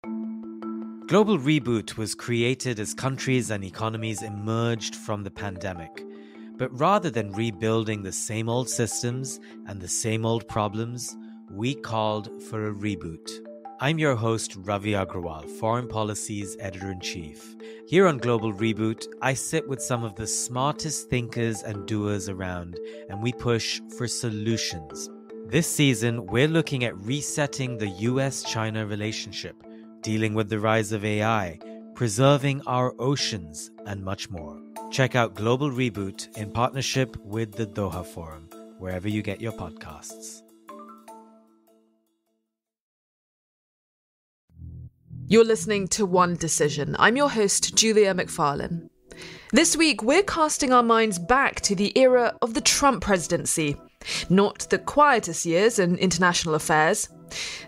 Global Reboot was created as countries and economies emerged from the pandemic. But rather than rebuilding the same old systems and the same old problems, we called for a reboot. I'm your host, Ravi Agrawal, Foreign Policy's Editor-in-Chief. Here on Global Reboot, I sit with some of the smartest thinkers and doers around, and we push for solutions. This season, we're looking at resetting the US-China relationship, dealing with the rise of AI, preserving our oceans, and much more. Check out Global Reboot in partnership with the Doha Forum, wherever you get your podcasts. You're listening to One Decision. I'm your host, Julia Macfarlane. This week, we're casting our minds back to the era of the Trump presidency. Not the quietest years in international affairs.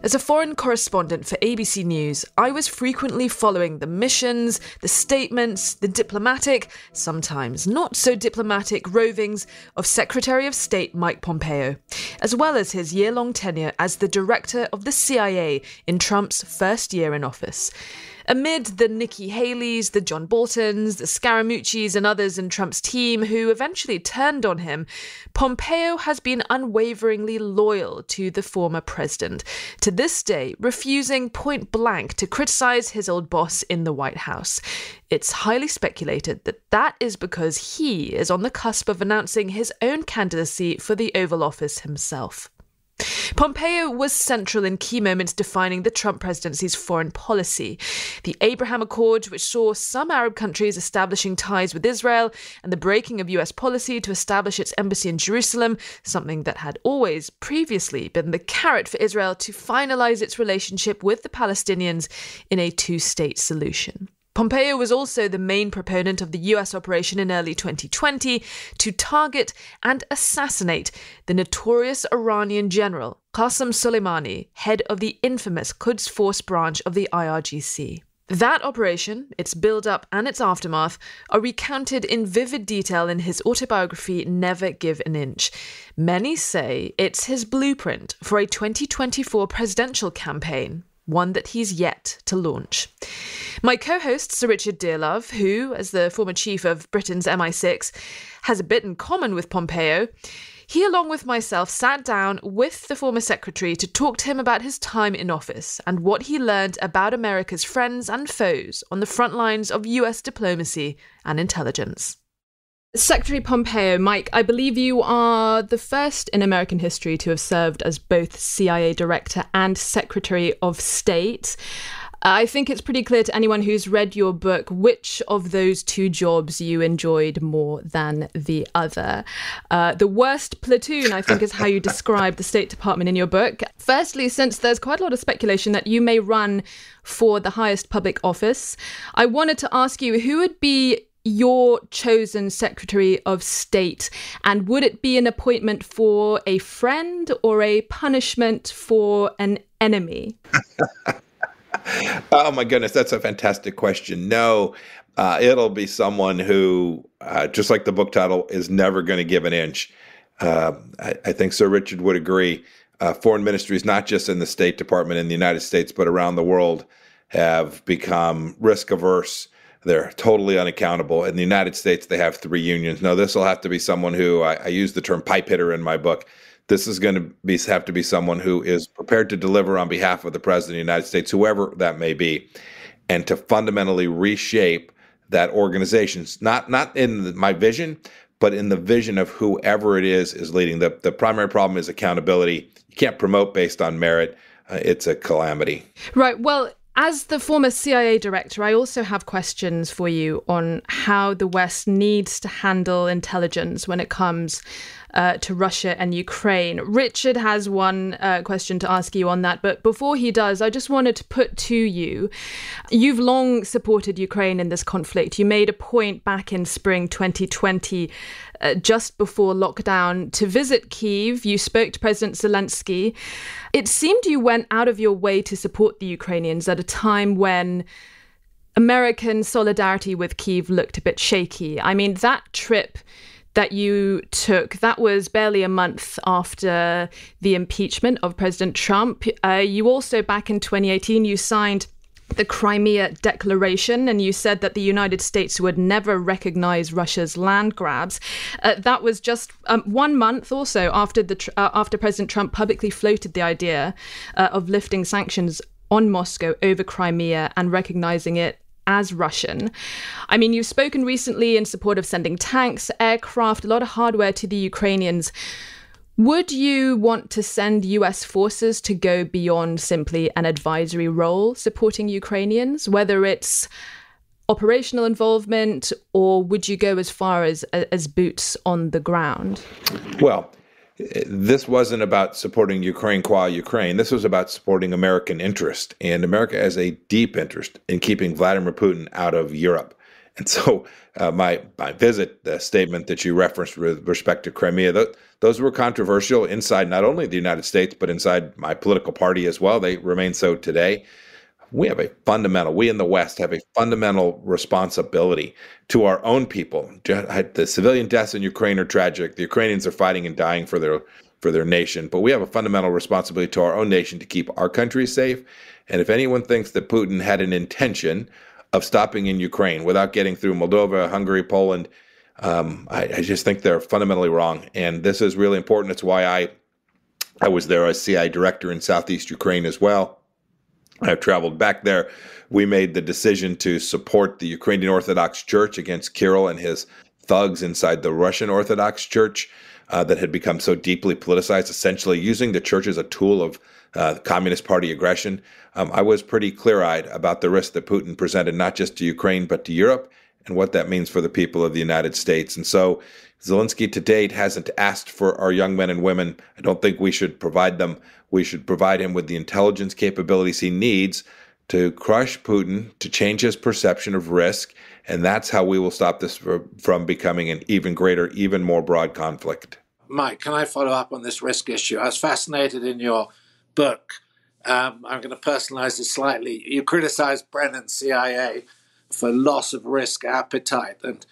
As a foreign correspondent for ABC News, I was frequently following the missions, the statements, the diplomatic, sometimes not so diplomatic rovings of Secretary of State Mike Pompeo, as well as his year-long tenure as the director of the CIA in Trump's first year in office. Amid the Nikki Haley's, the John Boltons, the Scaramucci's and others in Trump's team who eventually turned on him, Pompeo has been unwaveringly loyal to the former president, to this day refusing point blank to criticize his old boss in the White House. It's highly speculated that that is because he is on the cusp of announcing his own candidacy for the Oval Office himself. Pompeo was central in key moments defining the Trump presidency's foreign policy. The Abraham Accords, which saw some Arab countries establishing ties with Israel, and the breaking of US policy to establish its embassy in Jerusalem, something that had always previously been the carrot for Israel to finalize its relationship with the Palestinians in a two-state solution. Pompeo was also the main proponent of the US operation in early 2020 to target and assassinate the notorious Iranian general Qasem Soleimani, head of the infamous Quds Force branch of the IRGC. That operation, its build-up and its aftermath, are recounted in vivid detail in his autobiography Never Give an Inch. Many say it's his blueprint for a 2024 presidential campaign, one that he's yet to launch. My co-host, Sir Richard Dearlove, who, as the former chief of Britain's MI6, has a bit in common with Pompeo, he, along with myself, sat down with the former secretary to talk to him about his time in office and what he learned about America's friends and foes on the front lines of US diplomacy and intelligence. Secretary Pompeo, Mike, I believe you are the first in American history to have served as both CIA Director and Secretary of State. I think it's pretty clear to anyone who's read your book which of those two jobs you enjoyed more than the other. The worst platoon, I think, is how you describe the State Department in your book. Firstly, since there's quite a lot of speculation that you may run for the highest public office, I wanted to ask you, who would be your chosen Secretary of State, and would it be an appointment for a friend or a punishment for an enemy? Oh my goodness, that's a fantastic question. No, it'll be someone who, just like the book title, is never going to give an inch. I think Sir Richard would agree. Foreign ministries, not just in the State Department in the United States, but around the world, have become risk averse. They're totally unaccountable. In the United States, they have three unions. No, this will have to be someone who, I use the term pipe hitter in my book. This is going to have to be someone who is prepared to deliver on behalf of the President of the United States, whoever that may be, and to fundamentally reshape that organization. Not in my vision, but in the vision of whoever it is leading. The primary problem is accountability. You can't promote based on merit. It's a calamity. Right. Well, as the former CIA director, I also have questions for you on how the West needs to handle intelligence when it comes to Russia and Ukraine. Richard has one question to ask you on that, but before he does, I just wanted to put to you, you've long supported Ukraine in this conflict. You made a point back in spring 2020, just before lockdown, to visit Kyiv. You spoke to President Zelensky. It seemed you went out of your way to support the Ukrainians at a time when American solidarity with Kyiv looked a bit shaky. I mean, that trip that you took, that was barely a month after the impeachment of President Trump. You also, back in 2018, you signed the Crimea Declaration, and you said that the United States would never recognize Russia's land grabs. That was just 1 month or so after President Trump publicly floated the idea of lifting sanctions on Moscow over Crimea and recognizing it as Russian. I mean, you've spoken recently in support of sending tanks, aircraft, a lot of hardware to the Ukrainians. Would you want to send US forces to go beyond simply an advisory role supporting Ukrainians, whether it's operational involvement, or would you go as far as boots on the ground? Well, this wasn't about supporting Ukraine qua Ukraine. This was about supporting American interest. And America has a deep interest in keeping Vladimir Putin out of Europe. And so my visit, the statement that you referenced with respect to Crimea, those were controversial inside not only the United States, but inside my political party as well. They remain so today. We in the West have a fundamental responsibility to our own people. The civilian deaths in Ukraine are tragic. The Ukrainians are fighting and dying for their nation. But we have a fundamental responsibility to our own nation to keep our country safe. And if anyone thinks that Putin had an intention of stopping in Ukraine without getting through Moldova, Hungary, Poland, I just think they're fundamentally wrong. And this is really important. It's why I was there as CIA director in Southeast Ukraine as well. I've traveled back there. We made the decision to support the Ukrainian Orthodox Church against Kirill and his thugs inside the Russian Orthodox Church that had become so deeply politicized, essentially using the church as a tool of Communist Party aggression. I was pretty clear-eyed about the risk that Putin presented not just to Ukraine, but to Europe, and what that means for the people of the United States. And so Zelensky to date hasn't asked for our young men and women. I don't think we should provide them. We should provide him with the intelligence capabilities he needs to crush Putin, to change his perception of risk. And that's how we will stop this from becoming an even greater, even more broad conflict. Mike, can I follow up on this risk issue? I was fascinated in your book. I'm going to personalize it slightly. You criticized Brennan's CIA for loss of risk appetite. And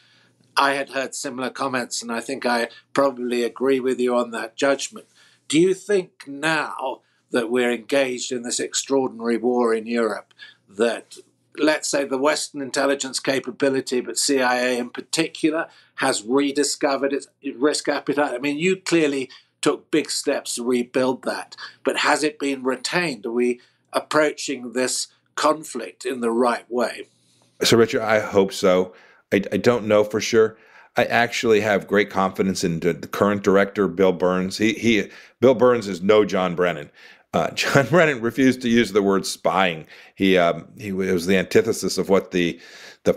I had heard similar comments, and I think I probably agree with you on that judgment. Do you think now that we're engaged in this extraordinary war in Europe, that, let's say, the Western intelligence capability, but CIA in particular, has rediscovered its risk appetite? I mean, you clearly took big steps to rebuild that, but has it been retained? Are we approaching this conflict in the right way? So, Richard, I hope so. I don't know for sure. I actually have great confidence in the current director, Bill Burns. Bill Burns is no John Brennan. John Brennan refused to use the word spying. It was the antithesis of what the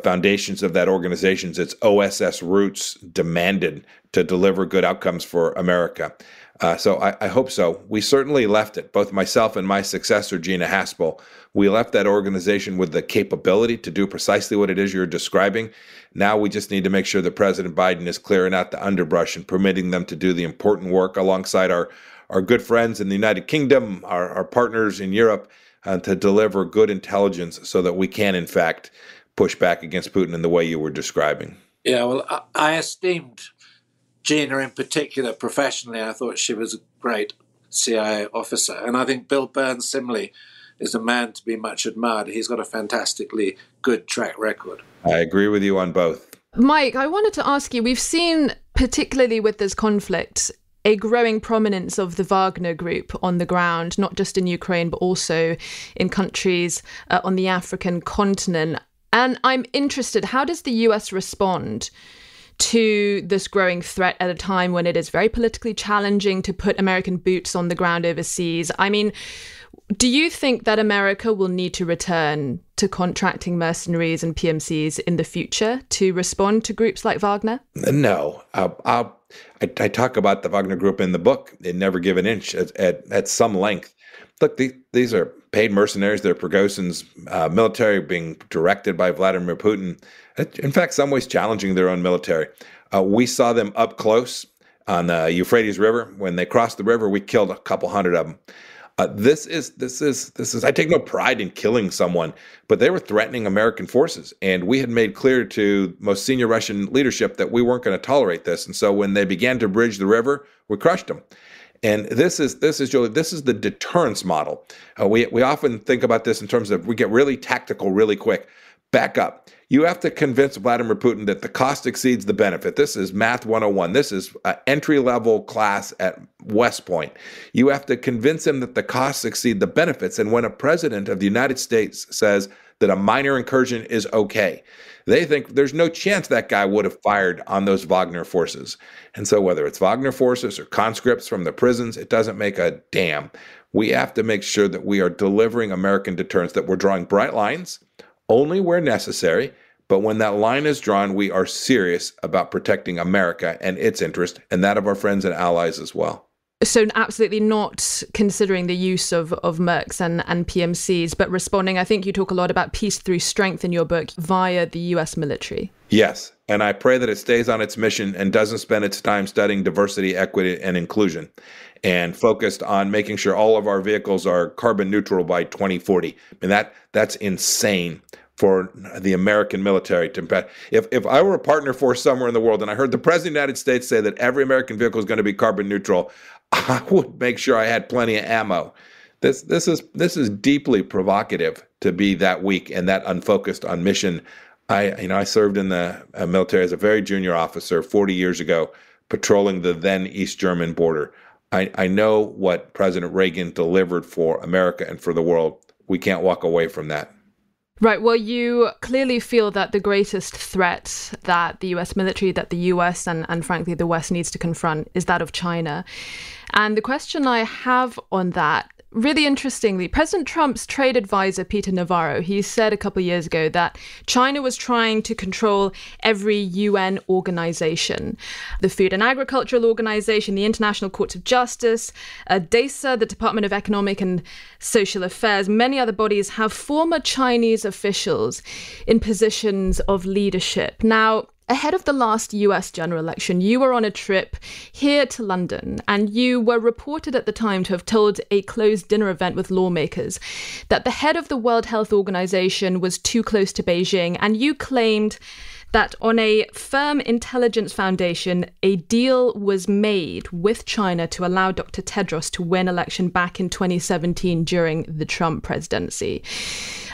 foundations of that organization's, its OSS roots, demanded to deliver good outcomes for America. So I hope so. We certainly left it, both myself and my successor, Gina Haspel. We left that organization with the capability to do precisely what it is you're describing. Now we just need to make sure that President Biden is clearing out the underbrush and permitting them to do the important work alongside our good friends in the United Kingdom, our partners in Europe, to deliver good intelligence so that we can, in fact, push back against Putin in the way you were describing. Yeah, well, I esteemed Gina in particular professionally. I thought she was a great CIA officer. And I think Bill Burns similarly is a man to be much admired. He's got a fantastically good track record. I agree with you on both. Mike, I wanted to ask you, we've seen, particularly with this conflict, a growing prominence of the Wagner Group on the ground, not just in Ukraine, but also in countries on the African continent. And I'm interested, how does the US respond to this growing threat at a time when it is very politically challenging to put American boots on the ground overseas? I mean, do you think that America will need to return to contracting mercenaries and PMCs in the future to respond to groups like Wagner? No. I talk about the Wagner Group in the book. They never give an inch at some length. Look, these are paid mercenaries. They're Prigozhin's military being directed by Vladimir Putin. In fact, some ways challenging their own military. We saw them up close on the Euphrates River. When they crossed the river, we killed a couple hundred of them. This is. I take no pride in killing someone, but they were threatening American forces, and we had made clear to most senior Russian leadership that we weren't going to tolerate this. And so, when they began to bridge the river, we crushed them. And this is Julie, this is the deterrence model. We often think about this in terms of we get really tactical really quick. Back up. You have to convince Vladimir Putin that the cost exceeds the benefit. This is Math 101. This is an entry-level class at West Point. You have to convince him that the costs exceed the benefits. And when a president of the United States says that a minor incursion is okay, they think there's no chance that guy would have fired on those Wagner forces. And so whether it's Wagner forces or conscripts from the prisons, it doesn't make a damn. We have to make sure that we are delivering American deterrence, that we're drawing bright lines only where necessary, but when that line is drawn, we are serious about protecting America and its interest, and that of our friends and allies as well. So absolutely not considering the use of Mercs and PMCs, but responding. I think you talk a lot about peace through strength in your book via the US military. Yes, and I pray that it stays on its mission and doesn't spend its time studying diversity, equity, and inclusion, and focused on making sure all of our vehicles are carbon neutral by 2040. And that's insane for the American military to. If I were a partner force somewhere in the world and I heard the President of the United States say that every American vehicle is going to be carbon neutral, I would make sure I had plenty of ammo. This is deeply provocative to be that weak and that unfocused on mission. I served in the military as a very junior officer 40 years ago, patrolling the then East German border. I know what President Reagan delivered for America and for the world. We can't walk away from that. Right. Well, you clearly feel that the greatest threat that the US military, that the US and frankly the West needs to confront is that of China. And the question I have on that, really interestingly, President Trump's trade advisor, Peter Navarro, he said a couple of years ago that China was trying to control every UN organization, the Food and Agricultural Organization, the International Courts of Justice, DESA, the Department of Economic and Social Affairs. Many other bodies have former Chinese officials in positions of leadership. Now, ahead of the last US general election, you were on a trip here to London, and you were reported at the time to have told a closed dinner event with lawmakers that the head of the World Health Organization was too close to Beijing, and you claimed that on a firm intelligence foundation, a deal was made with China to allow Dr. Tedros to win election back in 2017 during the Trump presidency.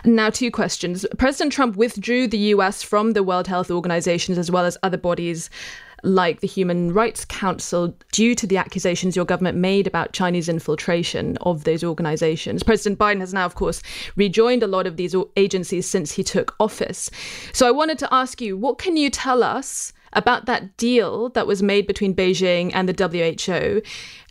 Now, two questions. President Trump withdrew the US from the World Health Organization as well as other bodies like the Human Rights Council due to the accusations your government made about Chinese infiltration of those organizations. President Biden has now, of course, rejoined a lot of these agencies since he took office. So I wanted to ask you, what can you tell us about that deal that was made between Beijing and the WHO?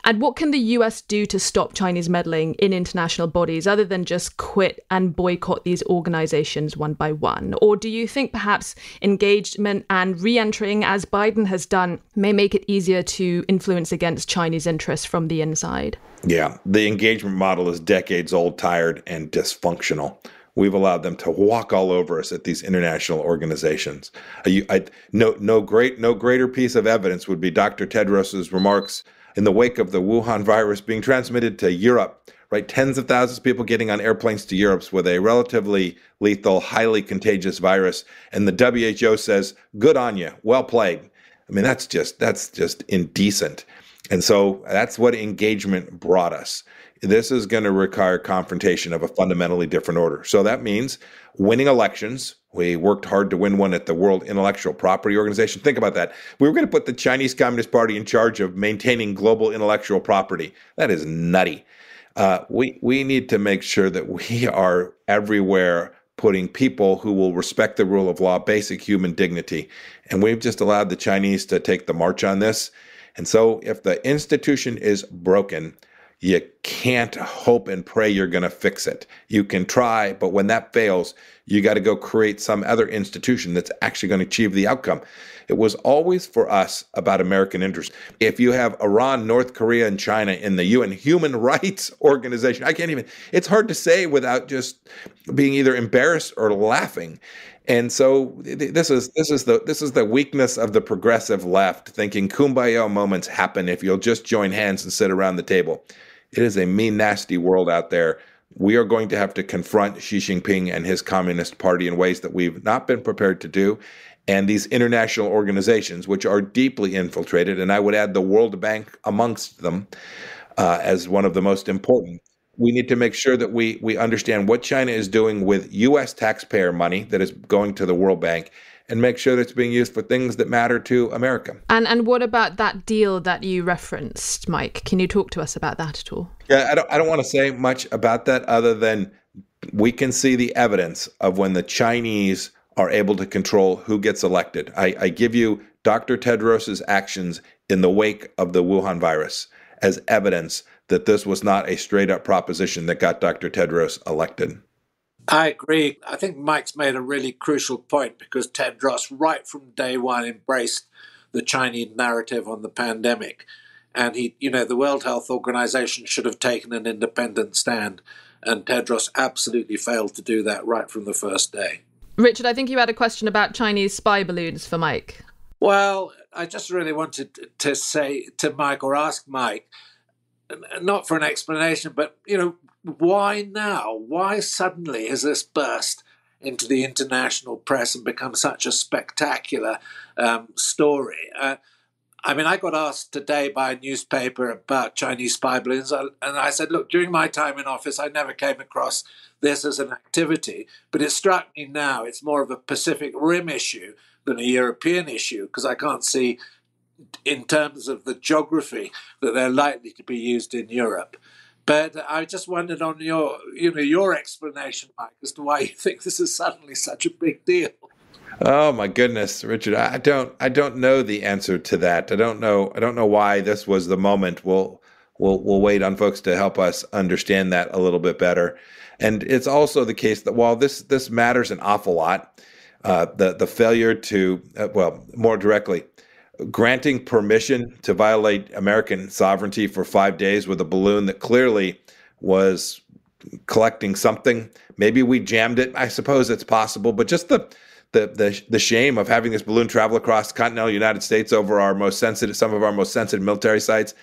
And what can the US do to stop Chinese meddling in international bodies other than just quit and boycott these organizations one by one? Or do you think perhaps engagement and re-entering, as Biden has done, may make it easier to influence against Chinese interests from the inside? Yeah, the engagement model is decades old, tired, and dysfunctional. We've allowed them to walk all over us at these international organizations. No greater piece of evidence would be Dr. Tedros's remarks in the wake of the Wuhan virus being transmitted to Europe, right? Tens of thousands of people getting on airplanes to Europe with a relatively lethal, highly contagious virus. And the WHO says, good on you, well played. I mean, that's just indecent. And so that's what engagement brought us. This is going to require confrontation of a fundamentally different order. So that means winning elections. We worked hard to win one at the World Intellectual Property Organization. Think about that. We were going to put the Chinese Communist Party in charge of maintaining global intellectual property. That is nutty. We need to make sure that we are everywhere putting people who will respect the rule of law, basic human dignity. And we've just allowed the Chinese to take the march on this. And so if the institution is broken, you can't hope and pray you're going to fix it. You can try, but when that fails, you got to go create some other institution that's actually going to achieve the outcome. It was always for us about American interest. If you have Iran, North Korea, and China in the UN Human Rights Organization, it's hard to say without just being either embarrassed or laughing. And so this is the weakness of the progressive left, thinking kumbaya moments happen if you'll just join hands and sit around the table. It is a mean, nasty world out there. We are going to have to confront Xi Jinping and his Communist Party in ways that we've not been prepared to do. And these international organizations, which are deeply infiltrated, and I would add the World Bank amongst them, as one of the most important. We need to make sure that we understand what China is doing with U.S. taxpayer money that is going to the World Bank, and make sure that it's being used for things that matter to America. And what about that deal that you referenced, Mike? Can you talk to us about that at all? Yeah, I don't want to say much about that other than we can see the evidence of when the Chinese are able to control who gets elected. I give you Dr. Tedros's actions in the wake of the Wuhan virus as evidence that this was not a straight-up proposition that got Dr. Tedros elected. I agree. I think Mike's made a really crucial point, because Tedros, right from day one, embraced the Chinese narrative on the pandemic. And the World Health Organization should have taken an independent stand. And Tedros absolutely failed to do that right from the first day. Richard, I think you had a question about Chinese spy balloons for Mike. Well, I just really wanted to say to Mike, or ask Mike, not for an explanation, but, why now? Why suddenly has this burst into the international press and become such a spectacular story? I got asked today by a newspaper about Chinese spy balloons, and I said, look, during my time in office, I never came across this as an activity, but it struck me now it's more of a Pacific Rim issue than a European issue, because I can't see, in terms of the geography, that they're likely to be used in Europe. But I just wondered on your explanation, Mike, as to why you think this is suddenly such a big deal. Oh my goodness, Richard, I don't know the answer to that. I don't know why this was the moment. We'll wait on folks to help us understand that a little bit better. And it's also the case that while this matters an awful lot, the failure to, more directly, granting permission to violate American sovereignty for 5 days with a balloon that clearly was collecting something. Maybe we jammed it. I suppose it's possible, but just the shame of having this balloon travel across the continental United States over some of our most sensitive military sites.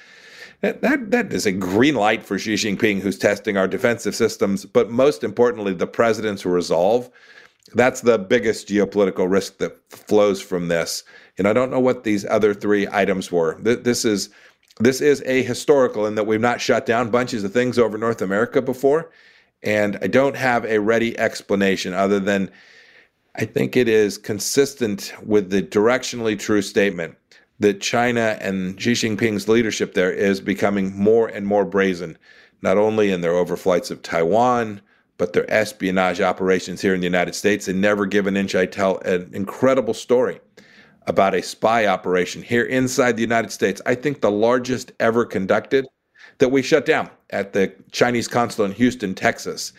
That is a green light for Xi Jinping, who's testing our defensive systems. But most importantly, the president's resolve. That's the biggest geopolitical risk that flows from this. And I don't know what these other three items were. This is a historical in that we've not shut down bunches of things over North America before. And I don't have a ready explanation other than I think it is consistent with the directionally true statement that China and Xi Jinping's leadership there is becoming more and more brazen, not only in their overflights of Taiwan, but their espionage operations here in the United States. And never give an inch. I tell an incredible story about a spy operation here inside the United States, I think the largest ever conducted, that we shut down at the Chinese consulate in Houston, Texas.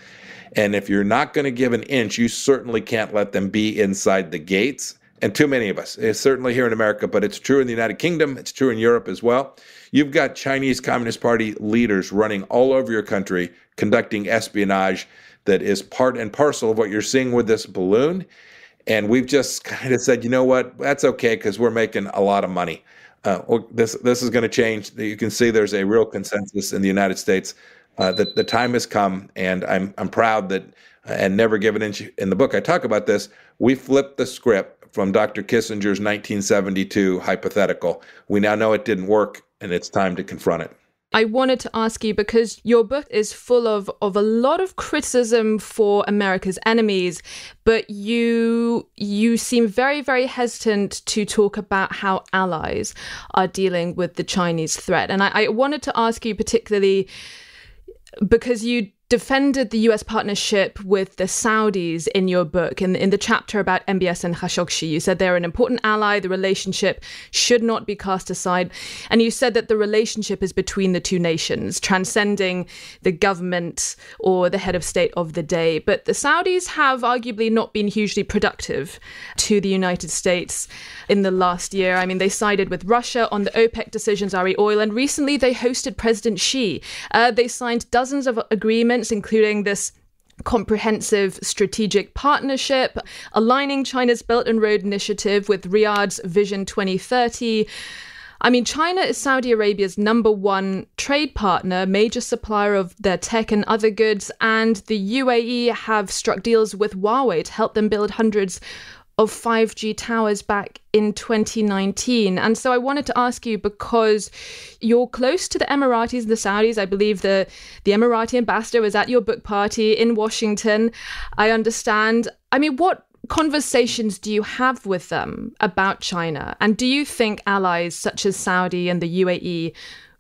And if you're not going to give an inch, you certainly can't let them be inside the gates. And too many of us, it's certainly here in America, but it's true in the United Kingdom, it's true in Europe as well. You've got Chinese Communist Party leaders running all over your country, conducting espionage that is part and parcel of what you're seeing with this balloon. And we've just kind of said, you know what, that's okay because we're making a lot of money. This is going to change. You can see there's a real consensus in the United States that the time has come, and I'm proud that, and never give an inch. In the book I talk about this, we flipped the script from Dr. Kissinger's 1972 hypothetical. We now know it didn't work, and it's time to confront it. I wanted to ask you, because your book is full of a lot of criticism for America's enemies, but you seem very, very hesitant to talk about how allies are dealing with the Chinese threat. And I wanted to ask you particularly because you defended the US partnership with the Saudis in your book. In the chapter about MBS and Khashoggi, you said they're an important ally. The relationship should not be cast aside. And you said that the relationship is between the two nations, transcending the government or the head of state of the day. But the Saudis have arguably not been hugely productive to the United States in the last year. I mean, they sided with Russia on the OPEC decisions, RE oil, and recently they hosted President Xi. They signed dozens of agreements, including this comprehensive strategic partnership, aligning China's Belt and Road Initiative with Riyadh's Vision 2030. I mean, China is Saudi Arabia's number one trade partner, major supplier of their tech and other goods, and the UAE have struck deals with Huawei to help them build hundreds of 5G towers back in 2019. And so I wanted to ask you, because you're close to the Emiratis and the Saudis. I believe the Emirati ambassador was at your book party in Washington, I understand. I mean, what conversations do you have with them about China? And do you think allies such as Saudi and the UAE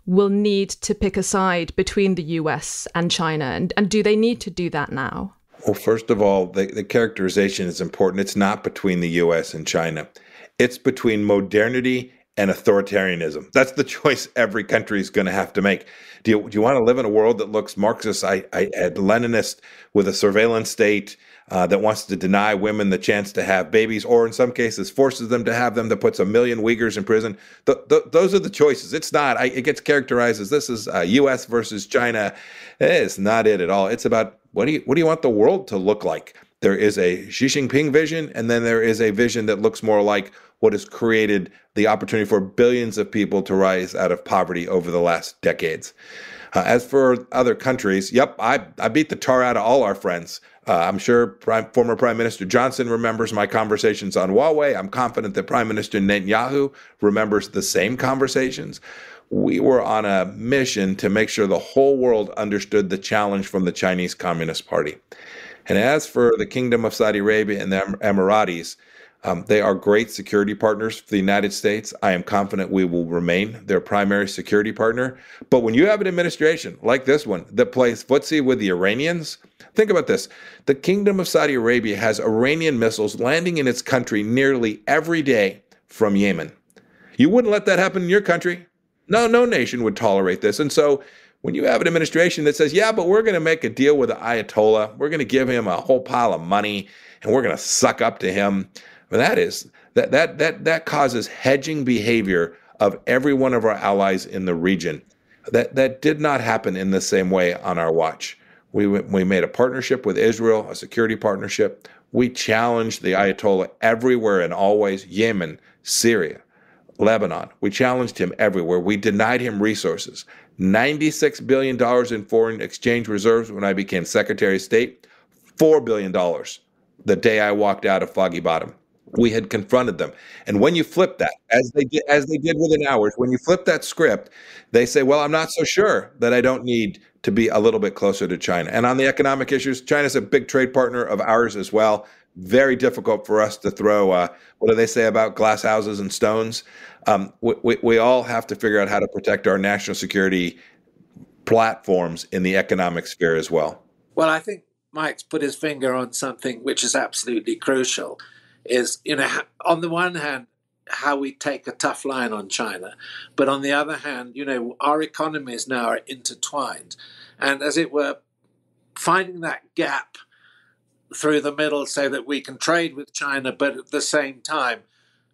will need to pick a side between the US and China? And do they need to do that now? Well, first of all, the characterization is important. It's not between the U.S. and China. It's between modernity and authoritarianism. That's the choice every country is going to have to make. Do you want to live in a world that looks Marxist, Leninist, with a surveillance state that wants to deny women the chance to have babies, or in some cases forces them to have them, that puts 1 million Uyghurs in prison? Those are the choices. It's not. It gets characterized as this is U.S. versus China. It's not it at all. It's about what do you want the world to look like? There is a Xi Jinping vision, and then there is a vision that looks more like what has created the opportunity for billions of people to rise out of poverty over the last decades. As for other countries, yep, I beat the tar out of all our friends. I'm sure former Prime Minister Johnson remembers my conversations on Huawei. I'm confident that Prime Minister Netanyahu remembers the same conversations. We were on a mission to make sure the whole world understood the challenge from the Chinese Communist Party. And as for the Kingdom of Saudi Arabia and the Emiratis, they are great security partners for the United States. I am confident we will remain their primary security partner. But when you have an administration like this one that plays footsie with the Iranians, think about this. The Kingdom of Saudi Arabia has Iranian missiles landing in its country nearly every day from Yemen. You wouldn't let that happen in your country. No nation would tolerate this. And so when you have an administration that says, yeah, but we're going to make a deal with the Ayatollah, we're going to give him a whole pile of money, and we're going to suck up to him, well, that causes hedging behavior of every one of our allies in the region. That did not happen in the same way on our watch. We made a partnership with Israel, a security partnership. We challenged the Ayatollah everywhere and always, Yemen, Syria, Lebanon. We challenged him everywhere. We denied him resources. $96 billion in foreign exchange reserves when I became Secretary of State, $4 billion the day I walked out of Foggy Bottom. We had confronted them. And when you flip that, as they did within hours, when you flip that script, they say, well, I'm not so sure that I don't need to be a little bit closer to China. And on the economic issues, China's a big trade partner of ours as well. Very difficult for us to throw, what do they say about glass houses and stones? We all have to figure out how to protect our national security platforms in the economic sphere as well. Well, I think Mike's put his finger on something which is absolutely crucial, is, on the one hand, how we take a tough line on China. But on the other hand, our economies now are intertwined. And as it were, finding that gap through the middle so that we can trade with China, but at the same time,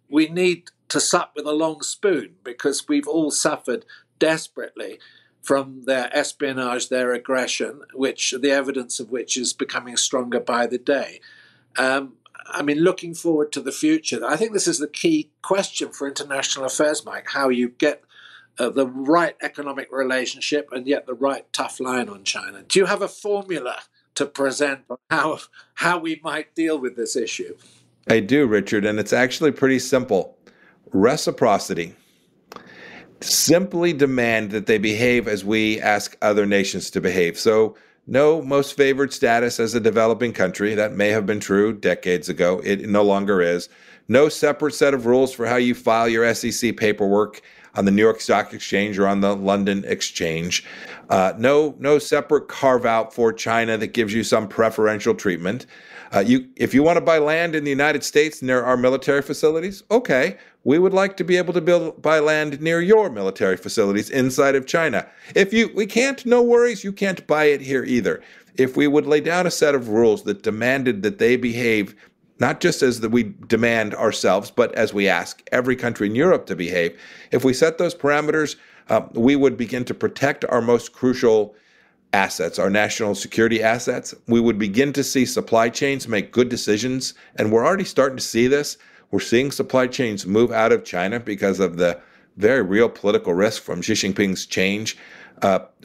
we need to sup with a long spoon, because we've all suffered desperately from their espionage, their aggression, which the evidence of which is becoming stronger by the day. Looking forward to the future, I think this is the key question for international affairs, Mike, how you get the right economic relationship and yet the right tough line on China. Do you have a formula to present on how we might deal with this issue? I do, Richard, and it's actually pretty simple. Reciprocity. Simply demand that they behave as we ask other nations to behave. So no most favored status as a developing country. That may have been true decades ago. It no longer is. No separate set of rules for how you file your SEC paperwork on the New York Stock Exchange or on the London Exchange. No separate carve out for China that gives you some preferential treatment. If you want to buy land in the United States near our military facilities, okay, we would like to be able to buy land near your military facilities inside of China. We can't, no worries, you can't buy it here either. If we would lay down a set of rules that demanded that they behave not just as we demand ourselves, but as we ask every country in Europe to behave, if we set those parameters, we would begin to protect our most crucial assets, our national security assets. We would begin to see supply chains make good decisions, and we're already starting to see this. We're seeing supply chains move out of China because of the very real political risk from Xi Jinping's change.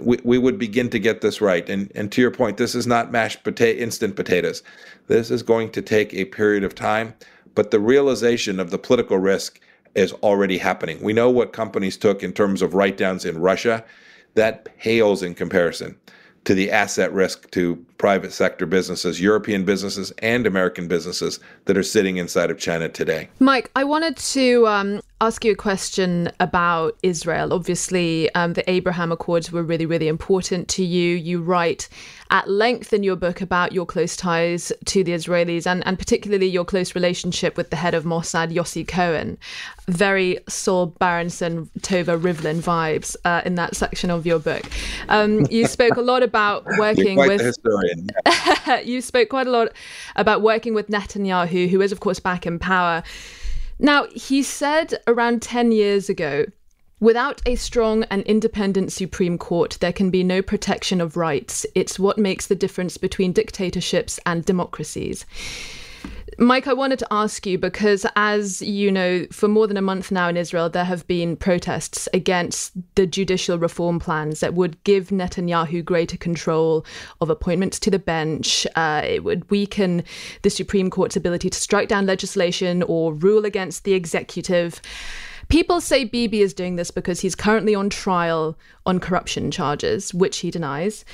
We would begin to get this right. And to your point, this is not instant potatoes. This is going to take a period of time, but the realization of the political risk is already happening. We know what companies took in terms of write-downs in Russia. That pales in comparison to the asset risk to private sector businesses, European businesses and American businesses that are sitting inside of China today. Mike, I wanted to ask you a question about Israel. Obviously, the Abraham Accords were really, really important to you. You write at length in your book about your close ties to the Israelis and particularly your close relationship with the head of Mossad, Yossi Cohen. Very Saul Berenson, Tova Rivlin vibes in that section of your book. You spoke a lot about working You're quite with... the historian. You spoke quite a lot about working with Netanyahu, who is, of course, back in power. Now, he said around 10 years ago, without a strong and independent Supreme Court, there can be no protection of rights. It's what makes the difference between dictatorships and democracies. Mike, I wanted to ask you, because as you know, for more than a month now in Israel, there have been protests against the judicial reform plans that would give Netanyahu greater control of appointments to the bench. It would weaken the Supreme Court's ability to strike down legislation or rule against the executive. People say Bibi is doing this because he's currently on trial on corruption charges, which he denies.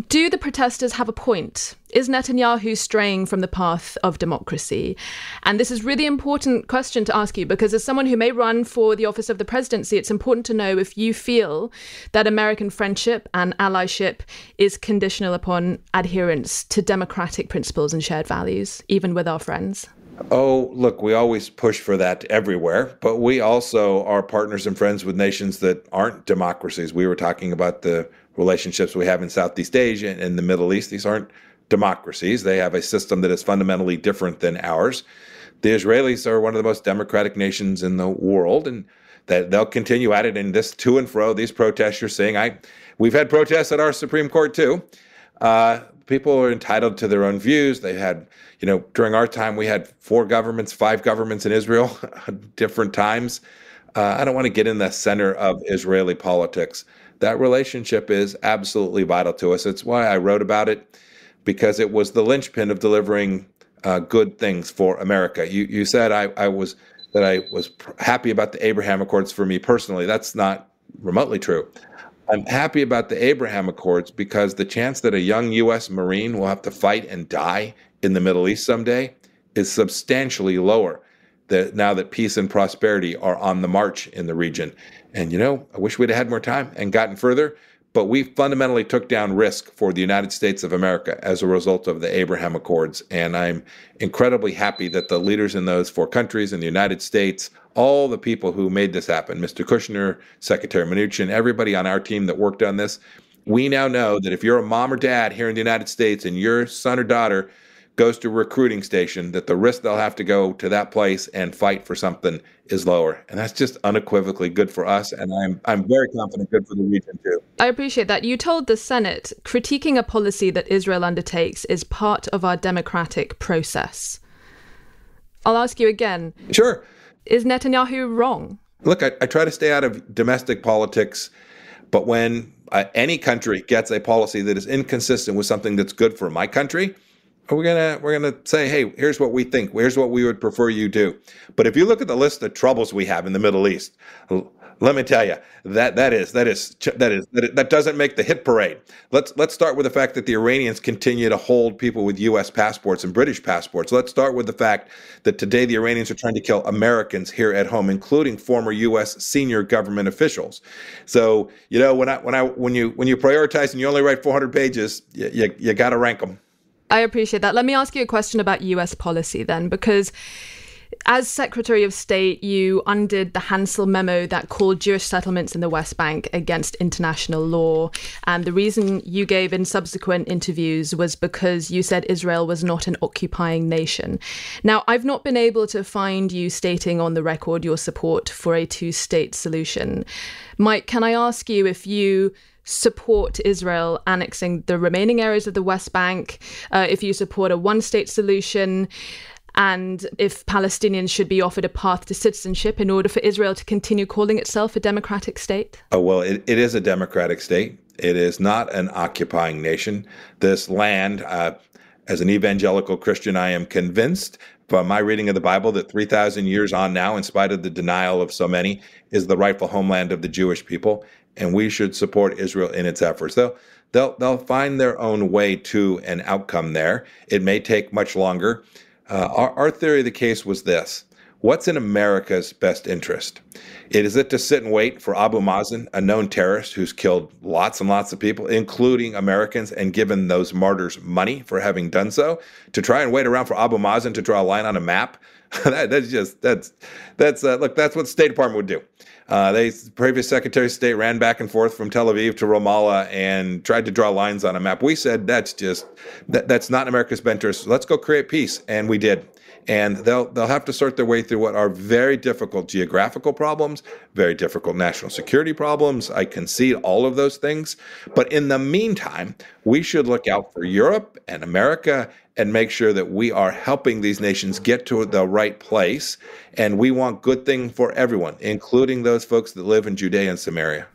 Do the protesters have a point? Is Netanyahu straying from the path of democracy? And this is a really important question to ask you, because as someone who may run for the office of the presidency, it's important to know if you feel that American friendship and allyship is conditional upon adherence to democratic principles and shared values, even with our friends. Oh, look, we always push for that everywhere, but we also are partners and friends with nations that aren't democracies. We were talking about the relationships we have in Southeast Asia and the Middle East. These aren't democracies. They have a system that is fundamentally different than ours. The Israelis are one of the most democratic nations in the world, and that they'll continue at it. And this to and fro, these protests you're seeing, we've had protests at our Supreme Court too. People are entitled to their own views. They had, during our time, we had 5 governments in Israel at different times. I don't want to get in the center of Israeli politics. That relationship is absolutely vital to us. It's why I wrote about it, because it was the linchpin of delivering good things for America. You said I was happy about the Abraham Accords for me personally. That's not remotely true. I'm happy about the Abraham Accords because the chance that a young U.S. Marine will have to fight and die in the Middle East someday is substantially lower now that peace and prosperity are on the march in the region. And, I wish we'd have had more time and gotten further, but we fundamentally took down risk for the United States of America as a result of the Abraham Accords. And I'm incredibly happy that the leaders in those 4 countries in the United States, all the people who made this happen, Mr. Kushner, Secretary Mnuchin, everybody on our team that worked on this, we now know that if you're a mom or dad here in the United States and your son or daughter goes to a recruiting station, that the risk they'll have to go to that place and fight for something is lower. And that's just unequivocally good for us. And I'm very confident good for the region too. I appreciate that. You told the Senate critiquing a policy that Israel undertakes is part of our democratic process. I'll ask you again. Sure. Is Netanyahu wrong? Look, I try to stay out of domestic politics, but when any country gets a policy that is inconsistent with something that's good for my country, we're gonna say, hey, here's what we think. Here's what we would prefer you do. But if you look at the list of troubles we have in the Middle East, let me tell you, that doesn't make the hit parade. Let's start with the fact that the Iranians continue to hold people with U.S. passports and British passports. Let's start with the fact that today the Iranians are trying to kill Americans here at home, including former U.S. senior government officials. So when you prioritize and you only write 400 pages, you got to rank them. I appreciate that. Let me ask you a question about US policy then, because as Secretary of State, you undid the Hansel memo that called Jewish settlements in the West Bank against international law. And the reason you gave in subsequent interviews was because you said Israel was not an occupying nation. Now, I've not been able to find you stating on the record your support for a 2-state solution. Mike, can I ask you if you support Israel annexing the remaining areas of the West Bank, if you support a 1-state solution, and if Palestinians should be offered a path to citizenship in order for Israel to continue calling itself a democratic state? Oh, well, it is a democratic state. It is not an occupying nation. This land, As an evangelical Christian, I am convinced from my reading of the Bible that 3,000 years on now, in spite of the denial of so many, is the rightful homeland of the Jewish people, and we should support Israel in its efforts. They'll find their own way to an outcome there. It may take much longer. Our theory of the case was this. What's in America's best interest? Is it to sit and wait for Abu Mazen, a known terrorist who's killed lots and lots of people, including Americans, and given those martyrs money for having done so, to try and wait around for Abu Mazen to draw a line on a map? That's what the State Department would do. The previous Secretary of State ran back and forth from Tel Aviv to Ramallah and tried to draw lines on a map. We said that's not in America's best interest. Let's go create peace, and we did. And they'll have to sort their way through what are very difficult geographical problems, very difficult national security problems. I concede all of those things. But in the meantime, we should look out for Europe and America and make sure that we are helping these nations get to the right place. And we want good things for everyone, including those folks that live in Judea and Samaria.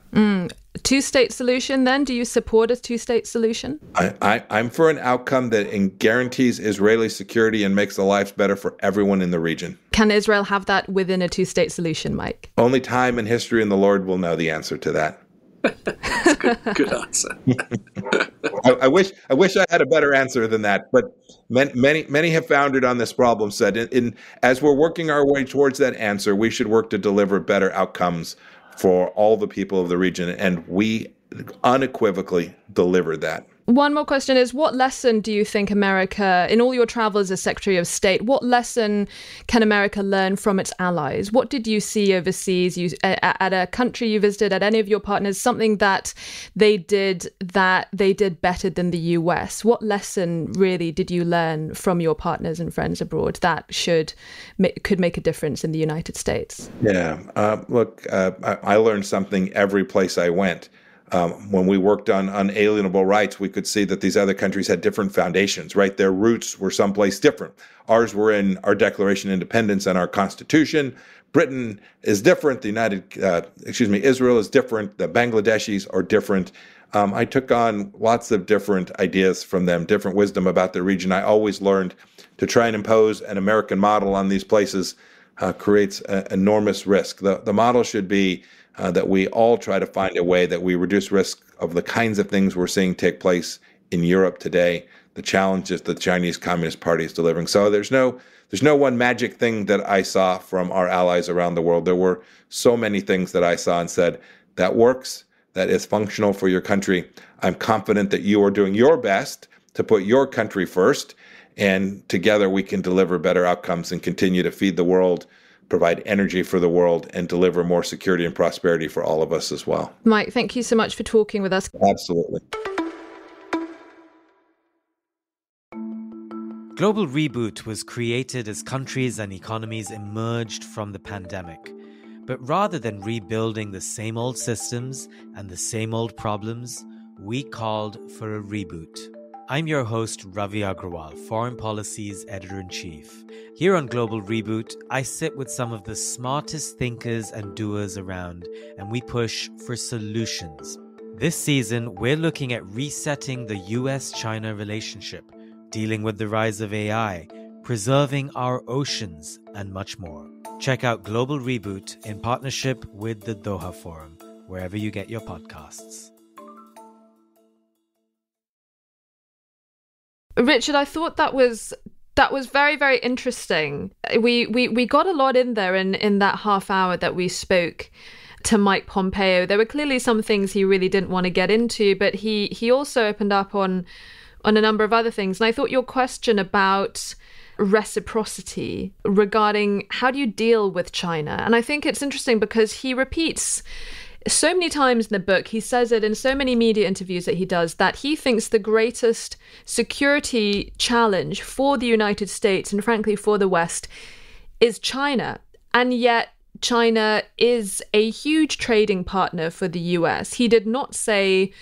Two-state solution, then? Do you support a two-state solution? I'm for an outcome that guarantees Israeli security and makes the lives better for everyone in the region. Can Israel have that within a two-state solution, Mike? Only time and history and the Lord will know the answer to that. Good answer. I wish I had a better answer than that, but many have founded on this problem said, as we're working our way towards that answer, we should work to deliver better outcomes for all the people of the region, and we unequivocally delivered that. One more question is, what lesson do you think America, in all your travels as Secretary of State, what lesson can America learn from its allies? What did you see overseas, at a country you visited, at any of your partners, something that they did better than the US? What lesson really did you learn from your partners and friends abroad that could make a difference in the United States? Yeah, I learned something every place I went. When we worked on unalienable rights, we could see that these other countries had different foundations, right? Their roots were someplace different. Ours were in our Declaration of Independence and our Constitution. Britain is different. Israel is different. The Bangladeshis are different. I took on lots of different ideas from them, different wisdom about their region. I always learned to try and impose an American model on these places creates enormous risk. The model should be that we all try to find a way that we reduce risk of the kinds of things we're seeing take place in Europe today, the challenges the Chinese Communist Party is delivering. So there's no one magic thing that I saw from our allies around the world. There were so many things that I saw and said, that works, that is functional for your country. I'm confident that you are doing your best to put your country first, and together we can deliver better outcomes and continue to feed the world, provide energy for the world, and deliver more security and prosperity for all of us as well. Mike, thank you so much for talking with us. Absolutely. Global Reboot was created as countries and economies emerged from the pandemic. But rather than rebuilding the same old systems and the same old problems, we called for a reboot. I'm your host, Ravi Agrawal, Foreign Policy's Editor-in-Chief. Here on Global Reboot, I sit with some of the smartest thinkers and doers around, and we push for solutions. This season, we're looking at resetting the US-China relationship, dealing with the rise of AI, preserving our oceans, and much more. Check out Global Reboot in partnership with the Doha Forum, wherever you get your podcasts. Richard, I thought that was very, very interesting. We got a lot in there in that half hour that we spoke to Mike Pompeo. There were clearly some things he really didn't want to get into, but he also opened up on a number of other things. And I thought your question about reciprocity regarding how do you deal with China, and I think it's interesting because he repeats so many times in the book, he says it in so many media interviews that he does, that he thinks the greatest security challenge for the United States and frankly for the West is China. And yet China is a huge trading partner for the US. He did not say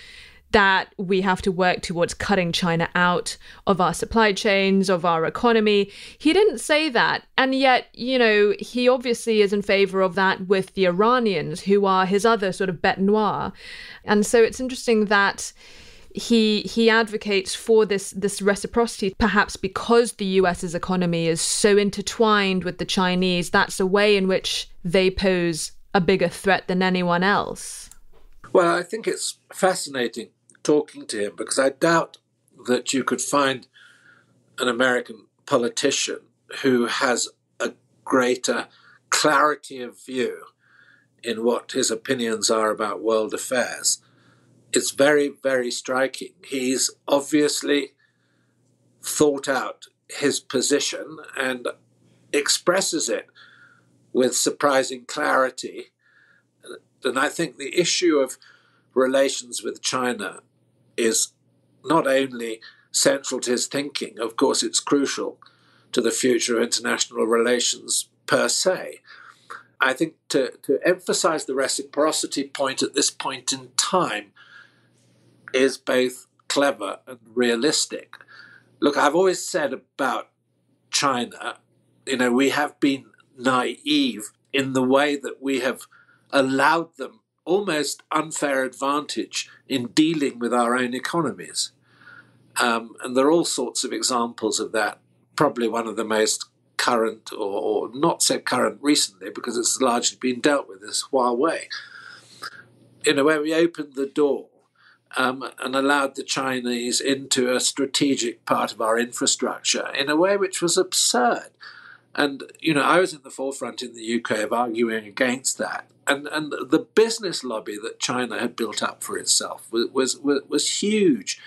that we have to work towards cutting China out of our supply chains, of our economy. He didn't say that. And yet, he obviously is in favor of that with the Iranians, who are his other sort of bête noire. And so it's interesting that, he advocates for this reciprocity, perhaps because the US's economy is so intertwined with the Chinese. That's a way in which they pose a bigger threat than anyone else. Well, I think it's fascinating talking to him, because I doubt that you could find an American politician who has a greater clarity of view in what his opinions are about world affairs. It's very, very striking. He's obviously thought out his position and expresses it with surprising clarity. And I think the issue of relations with China is not only central to his thinking, of course it's crucial to the future of international relations per se. I think to emphasize the reciprocity point at this point in time is both clever and realistic. Look, I've always said about China, we have been naive in the way that we have allowed them almost unfair advantage in dealing with our own economies. And there are all sorts of examples of that. Probably one of the most current, or not so current recently, because it's largely been dealt with, is Huawei. Where we opened the door and allowed the Chinese into a strategic part of our infrastructure in a way which was absurd. And, I was in the forefront in the UK of arguing against that. And the business lobby that China had built up for itself was huge,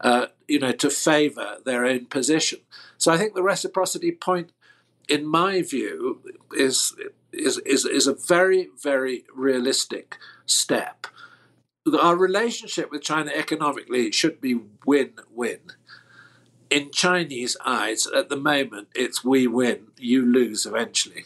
to favour their own position. So I think the reciprocity point, in my view, is a very, very realistic step. Our relationship with China economically should be win-win. In Chinese eyes, at the moment, it's we win, you lose eventually.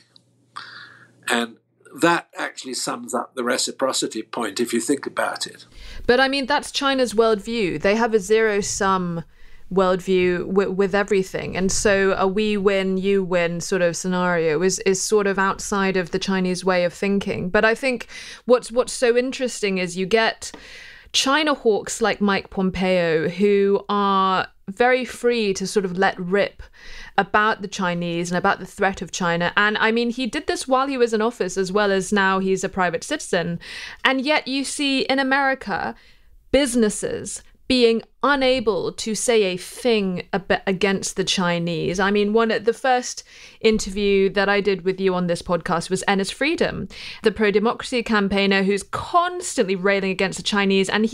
And that actually sums up the reciprocity point, if you think about it. But I mean, that's China's worldview. They have a zero-sum worldview with everything. And so a we win, you win sort of scenario is sort of outside of the Chinese way of thinking. But I think what's so interesting is you get China hawks like Mike Pompeo, who are very free to sort of let rip about the Chinese and about the threat of China. And I mean, he did this while he was in office, as well as now he's a private citizen. And yet you see in America, businesses being unable to say a thing against the Chinese. I mean, the first interview that I did with you on this podcast was Ennis Freedom, the pro-democracy campaigner who's constantly railing against the Chinese, and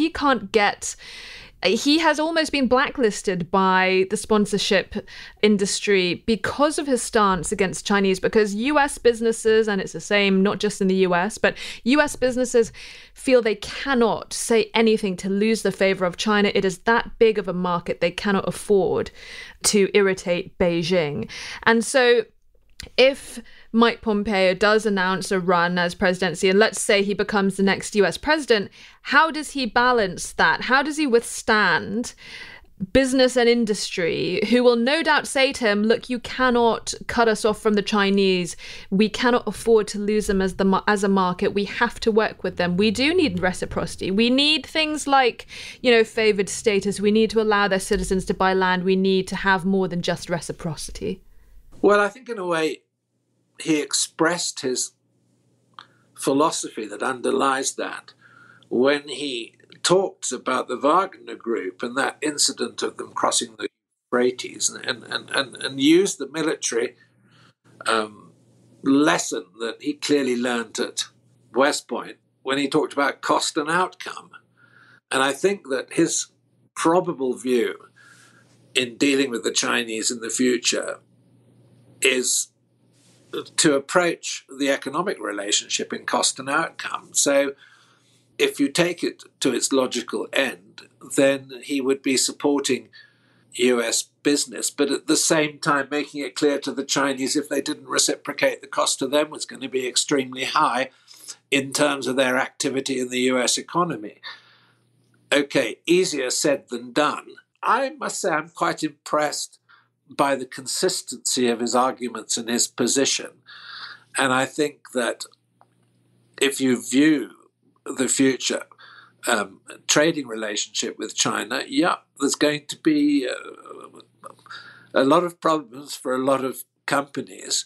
he has almost been blacklisted by the sponsorship industry because of his stance against Chinese, because US businesses, and it's the same, not just in the US, but US businesses feel they cannot say anything to lose the favor of China. It is that big of a market, they cannot afford to irritate Beijing. And so if Mike Pompeo does announce a run as presidency, and let's say he becomes the next US president, how does he balance that? How does he withstand business and industry who will no doubt say to him, look, you cannot cut us off from the Chinese. We cannot afford to lose them as a market. We have to work with them. We do need reciprocity. We need things like, favored status. We need to allow their citizens to buy land. We need to have more than just reciprocity. Well, I think in a way he expressed his philosophy that underlies that when he talked about the Wagner Group and that incident of them crossing the Euphrates and used the military lesson that he clearly learned at West Point when he talked about cost and outcome. And I think that his probable view in dealing with the Chinese in the future is to approach the economic relationship in cost and outcome. So if you take it to its logical end, then he would be supporting US business, but at the same time making it clear to the Chinese if they didn't reciprocate, the cost to them was going to be extremely high in terms of their activity in the US economy. Okay, easier said than done. I must say I'm quite impressed by the consistency of his arguments and his position. And I think that if you view the future trading relationship with China, there's going to be a lot of problems for a lot of companies,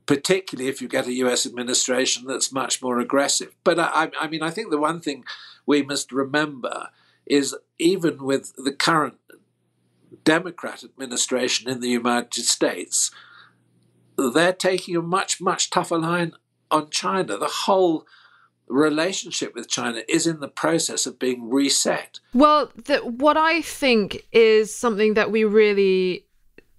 particularly if you get a US administration that's much more aggressive. But I mean, I think the one thing we must remember is even with the current Democrat administration in the United States, they're taking a much, much tougher line on China. The whole relationship with China is in the process of being reset. Well, what I think is something that we really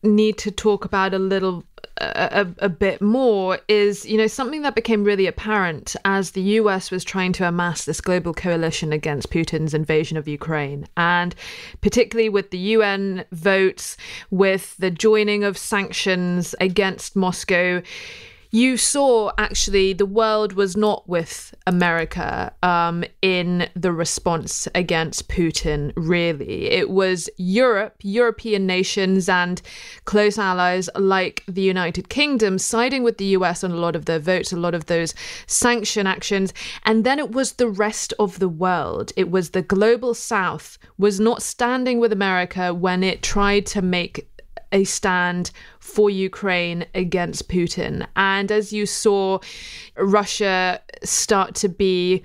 need to talk about a bit more is, something that became really apparent as the US was trying to amass this global coalition against Putin's invasion of Ukraine, and particularly with the UN votes, with the joining of sanctions against Moscow. You saw, actually, the world was not with America in the response against Putin, really. It was European nations and close allies like the United Kingdom siding with the US on a lot of their votes, a lot of those sanction actions. And then it was the rest of the world. It was the global South was not standing with America when it tried to make a stand for Ukraine against Putin. And as you saw Russia start to be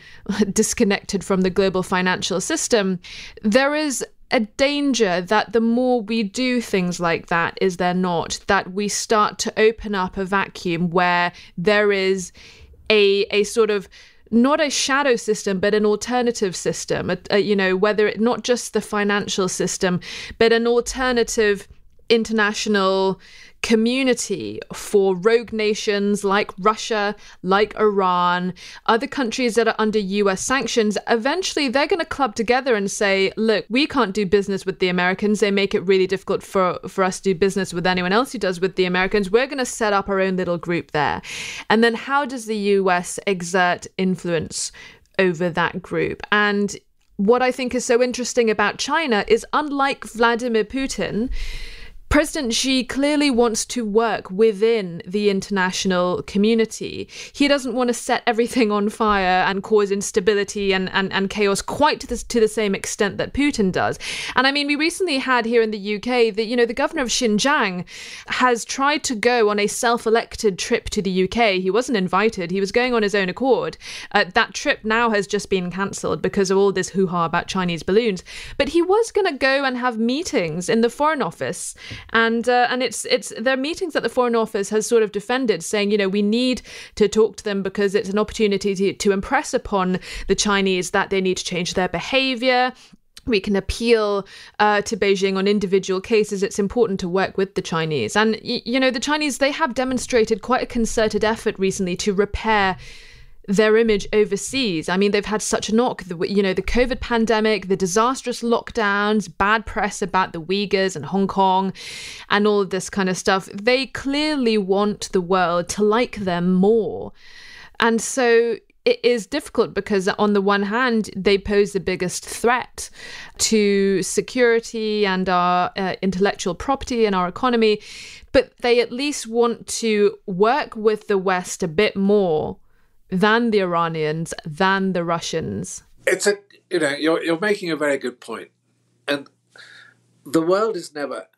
disconnected from the global financial system, there is a danger that the more we do things like that, is there not, that we start to open up a vacuum where there is a sort of not a shadow system, but an alternative system, whether it not just the financial system, but an alternative international community for rogue nations like Russia, like Iran, other countries that are under US sanctions. Eventually, they're going to club together and say, look, we can't do business with the Americans. They make it really difficult for us to do business with anyone else who does with the Americans. We're going to set up our own little group there. And then how does the US exert influence over that group? And what I think is so interesting about China is, unlike Vladimir Putin, President Xi clearly wants to work within the international community. He doesn't want to set everything on fire and cause instability and chaos quite to the same extent that Putin does. And I mean, we recently had here in the UK that, the governor of Xinjiang has tried to go on a self-elected trip to the UK. He wasn't invited. He was going on his own accord. That trip now has just been cancelled because of all this hoo-ha about Chinese balloons. But he was going to go and have meetings in the Foreign Office. And it's their meetings that the Foreign Office has sort of defended, saying, we need to talk to them because it's an opportunity to impress upon the Chinese that they need to change their behavior. We can appeal to Beijing on individual cases. It's important to work with the Chinese. And, the Chinese, they have demonstrated quite a concerted effort recently to repair their image overseas. I mean, they've had such a knock, the COVID pandemic, the disastrous lockdowns, bad press about the Uyghurs and Hong Kong and all of this kind of stuff. They clearly want the world to like them more. And so it is difficult because on the one hand, they pose the biggest threat to security and our intellectual property and our economy, but they at least want to work with the West a bit more than the Iranians, than the Russians. You're making a very good point. And the world is never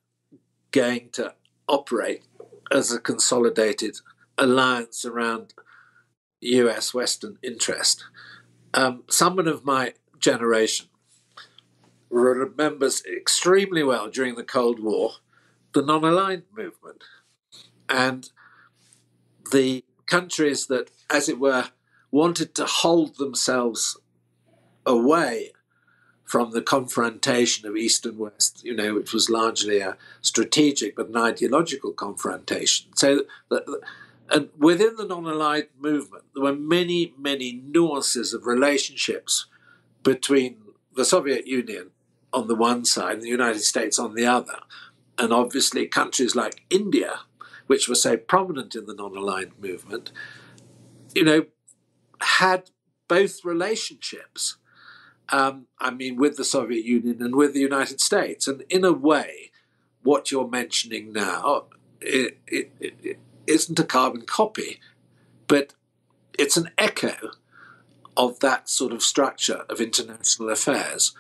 going to operate as a consolidated alliance around US Western interest. Someone of my generation remembers extremely well during the Cold War the non-aligned movement and the countries that, as it were, wanted to hold themselves away from the confrontation of East and West, which was largely a strategic but an ideological confrontation. So, and within the non-aligned movement, there were many, many nuances of relationships between the Soviet Union on the one side and the United States on the other. And obviously countries like India, which were so prominent in the non-aligned movement, had both relationships, with the Soviet Union and with the United States. And in a way, what you're mentioning now, it isn't a carbon copy, but it's an echo of that sort of structure of international affairs.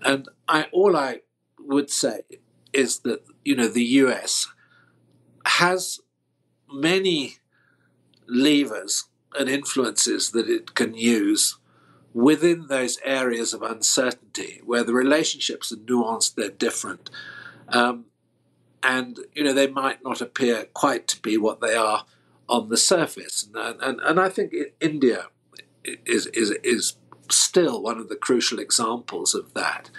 And all I would say is that, the US has many levers and influences that it can use within those areas of uncertainty where the relationships are nuanced, they're different. And, they might not appear quite to be what they are on the surface. And I think India is still one of the crucial examples of that.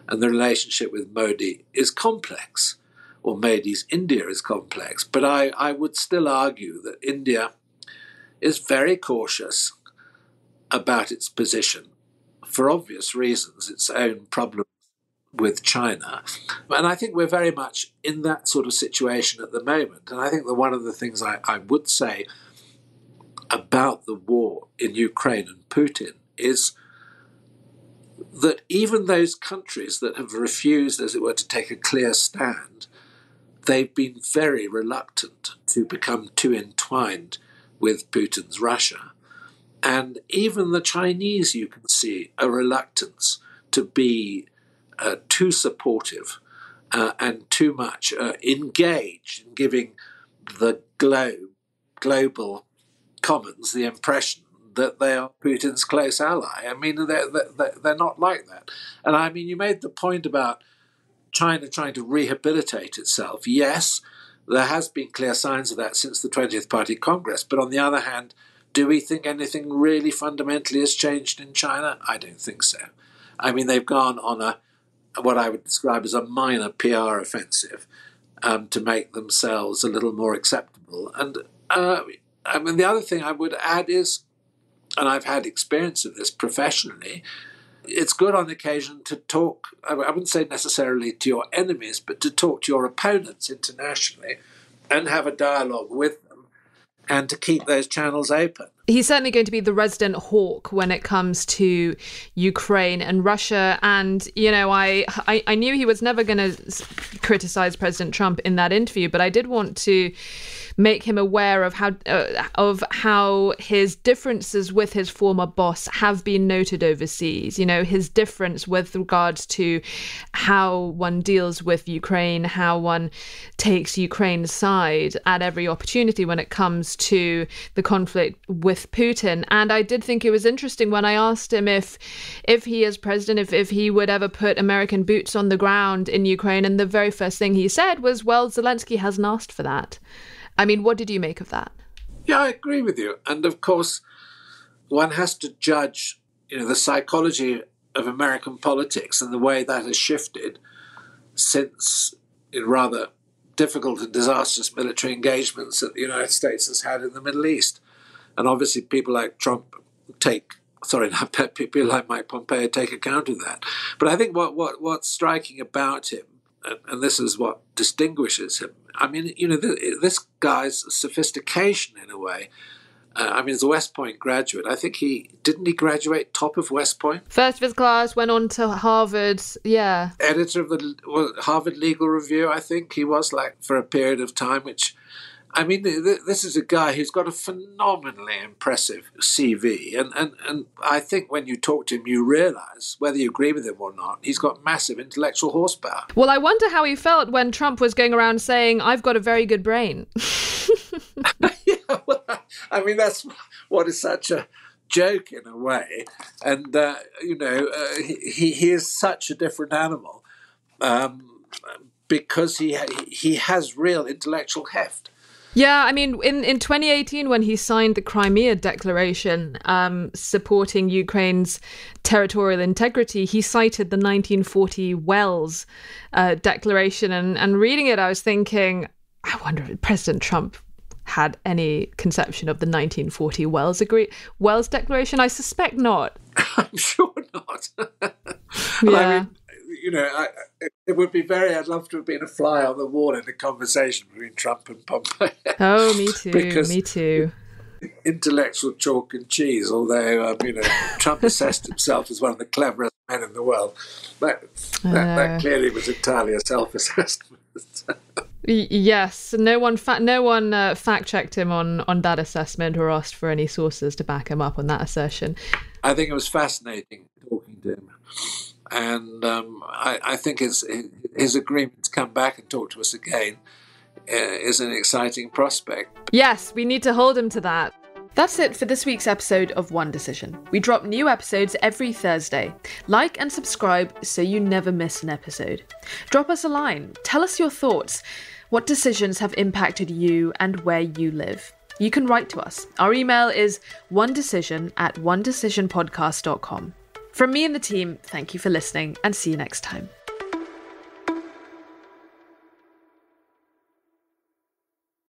And the relationship with Modi is complex, or Modi's India is complex. But I would still argue that India is very cautious about its position for obvious reasons, its own problem with China. And I think we're very much in that sort of situation at the moment. And I think that one of the things I would say about the war in Ukraine and Putin is that even those countries that have refused, as it were, to take a clear stand, they've been very reluctant to become too entwined with Putin's Russia. And even the Chinese, you can see a reluctance to be too supportive and too much engaged in giving the global commons the impression that they are Putin's close ally. I mean, they're not like that. And I mean, you made the point about China trying to rehabilitate itself. Yes, there has been clear signs of that since the 20th Party Congress. But on the other hand, do we think anything really fundamentally has changed in China? I don't think so. I mean, they've gone on what I would describe as a minor PR offensive to make themselves a little more acceptable. And I mean, the other thing I would add is, and I've had experience of this professionally, it's good on occasion to talk, I wouldn't say necessarily to your enemies, but to talk to your opponents internationally and have a dialogue with them and to keep those channels open. He's certainly going to be the resident hawk when it comes to Ukraine and Russia. And, I knew he was never going to criticize President Trump in that interview, but I did want to make him aware of how his differences with his former boss have been noted overseas. His difference with regards to how one deals with Ukraine, how one takes Ukraine's side at every opportunity when it comes to the conflict with Putin. And I did think it was interesting when I asked him if he as president, if he would ever put American boots on the ground in Ukraine. And the very first thing he said was, well, Zelensky hasn't asked for that. I mean, what did you make of that? Yeah, I agree with you. And of course, one has to judge, the psychology of American politics and the way that has shifted since rather difficult and disastrous military engagements that the United States has had in the Middle East. And obviously people like Trump people like Mike Pompeo take account of that. But I think what's striking about him, and this is what distinguishes him, I mean, this guy's sophistication in a way. As a West Point graduate, I think he graduate top of West Point? First of his class, went on to Harvard, yeah. Editor of the Harvard Legal Review, I think he was, for a period of time, which... I mean, this is a guy who's got a phenomenally impressive CV. And I think when you talk to him, you realise, whether you agree with him or not, he's got massive intellectual horsepower. Well, I wonder how he felt when Trump was going around saying, I've got a very good brain. Yeah, well, I mean, that's what is such a joke in a way. And, he is such a different animal because he has real intellectual heft. Yeah, I mean, in 2018, when he signed the Crimea Declaration supporting Ukraine's territorial integrity, he cited the 1940 Wells Declaration. And reading it, I was thinking, I wonder if President Trump had any conception of the 1940 Wells Declaration. I suspect not. I'm sure not. Yeah. I mean, it would be I'd love to have been a fly on the wall in a conversation between Trump and Pompeo. Oh, me too. Because me too. Intellectual chalk and cheese, although, Trump assessed himself as one of the cleverest men in the world. That clearly was entirely a self-assessment. Yes, no one fact checked him on that assessment or asked for any sources to back him up on that assertion. I think it was fascinating talking to him, and I think his agreement to come back and talk to us again is an exciting prospect. Yes, we need to hold him to that. That's it for this week's episode of One Decision. We drop new episodes every Thursday. Like and subscribe so you never miss an episode. Drop us a line. Tell us your thoughts. What decisions have impacted you and where you live? You can write to us. Our email is onedecision@onedecisionpodcast.com. From me and the team, thank you for listening and see you next time.